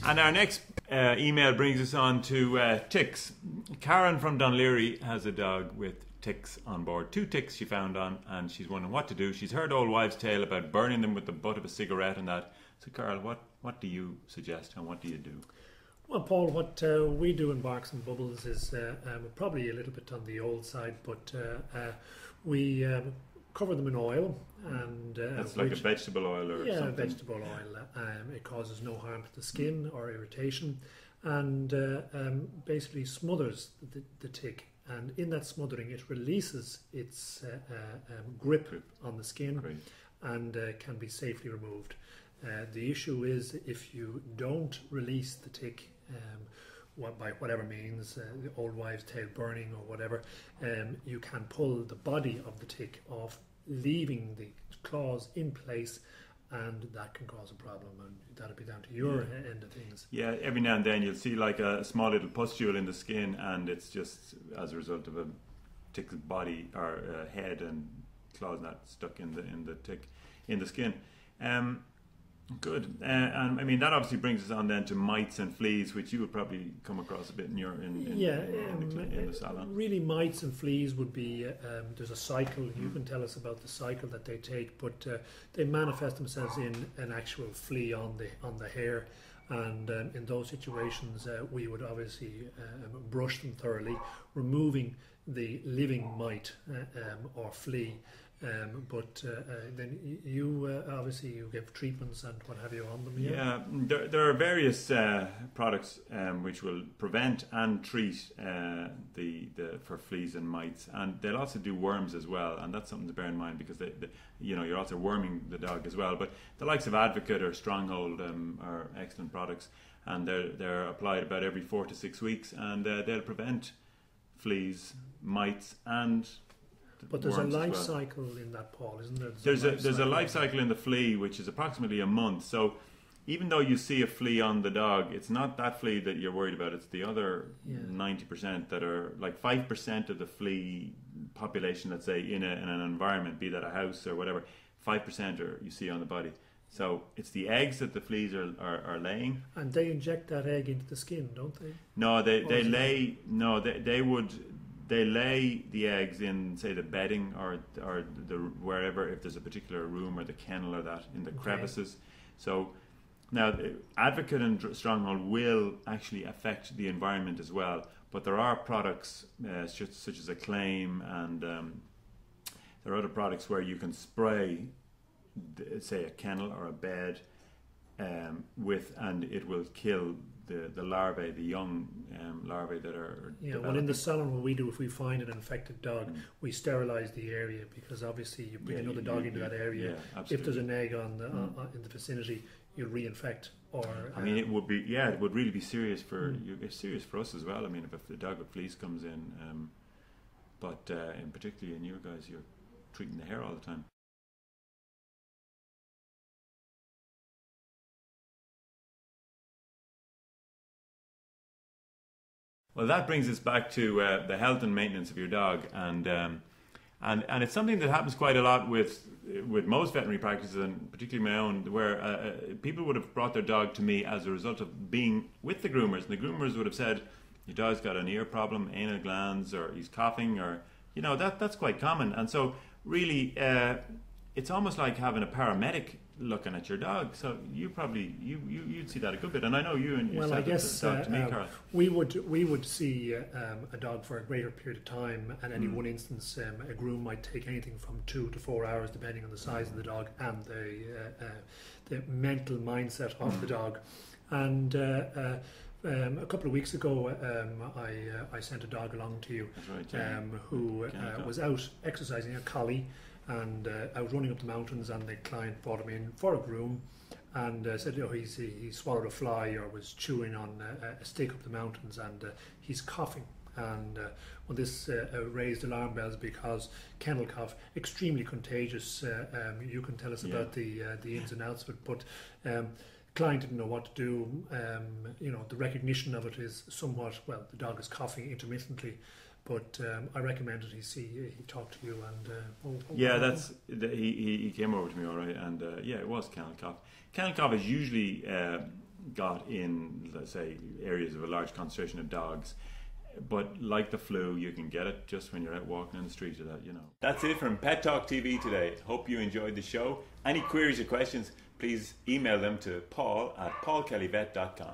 And our next email brings us on to ticks. Karen from Dunleary has a dog with ticks on board. 2 ticks she found on, and she's wondering what to do. She's heard old wives' tale about burning them with the butt of a cigarette and that. So, Carl, what do you suggest and what do you do? Well, Paul, what we do in Barks and Bubbles is probably a little bit on the old side, but we cover them in oil. And that's like a vegetable oil or something? Yeah, vegetable oil. It causes no harm to the skin or irritation, and basically smothers the tick. And in that smothering, it releases its grip on the skin. Great. And can be safely removed. The issue is if you don't release the tick by whatever means, the old wives' tale burning or whatever, you can pull the body of the tick off, leaving the claws in place, and that can cause a problem, and that'll be down to your end of things. Yeah, every now and then you'll see like a small little pustule in the skin, and it's just as a result of a tick's body or head and claws not stuck in the tick in the skin. Good. And I mean that obviously brings us on then to mites and fleas, which you would probably come across a bit in the salon. Really, mites and fleas would be there's a cycle. You can tell us about the cycle that they take, but they manifest themselves in an actual flea on the hair. And in those situations, we would obviously brush them thoroughly, removing the living mite or flea. But then you obviously you give treatments and what have you on them. Yeah, there are various products which will prevent and treat for fleas and mites, and they'll also do worms as well, and that's something to bear in mind because you're also worming the dog as well. But the likes of Advocate or Stronghold are excellent products, and they're applied about every 4 to 6 weeks, and they'll prevent fleas, mites, and but there's a life cycle in that, Paul, isn't there? There's a life cycle in the flea, which is approximately a month. So even though you see a flea on the dog, it's not that flea that you're worried about. It's the other 90% that are like 5% of the flea population, let's say, in an environment, be that a house or whatever, 5% are you see on the body. So it's the eggs that the fleas are laying. And they inject that egg into the skin, don't they? No, they lay. No, they would. They lay the eggs in, say, the bedding or the wherever, if there's a particular room or the kennel or that, in the crevices. So now, Advocate and Stronghold will actually affect the environment as well. But there are products such as Acclaim, and there are other products where you can spray, say, a kennel or a bed and it will kill the larvae, the young larvae that are well, in the salon, what we do, if we find an infected dog, we sterilise the area, because obviously you bring another dog into that area. If there's an egg on in the vicinity, you'll reinfect. Or I mean, it would really be serious for you. It's serious for us as well. I mean, if the dog with fleas comes in, but in particularly in you guys, you're treating the hair all the time. Well, that brings us back to the health and maintenance of your dog, and it's something that happens quite a lot with most veterinary practices, and particularly my own, where people would have brought their dog to me as a result of being with the groomers, and the groomers would have said, "Your dog's got an ear problem, anal glands, or he's coughing," or that's quite common, and so really it's almost like having a paramedic looking at your dog. So you'd see that a good bit, and I know you and yourself. Well, I guess to me, Carl. we would see a dog for a greater period of time, and any one instance, a groom might take anything from 2 to 4 hours, depending on the size of the dog and the mental mindset of the dog. And a couple of weeks ago, I sent a dog along to you, that's right, who was out exercising, a collie. And I was running up the mountains, and the client brought him in for a groom, and said, he swallowed a fly or was chewing on a stick up the mountains, and he's coughing. And well, this raised alarm bells, because kennel cough, extremely contagious. You can tell us about the ins and outs of it, but client didn't know what to do. The recognition of it is somewhat, well, the dog is coughing intermittently. But I recommended he talked to you, and he came over to me, all right, and it was kennel cough. Kennel cough is usually got in, let's say, areas of a large concentration of dogs. But like the flu, you can get it just when you're out walking on the street. That's it from Pet Talk TV today. Hope you enjoyed the show. Any queries or questions, please email them to paul@paulkellyvet.com.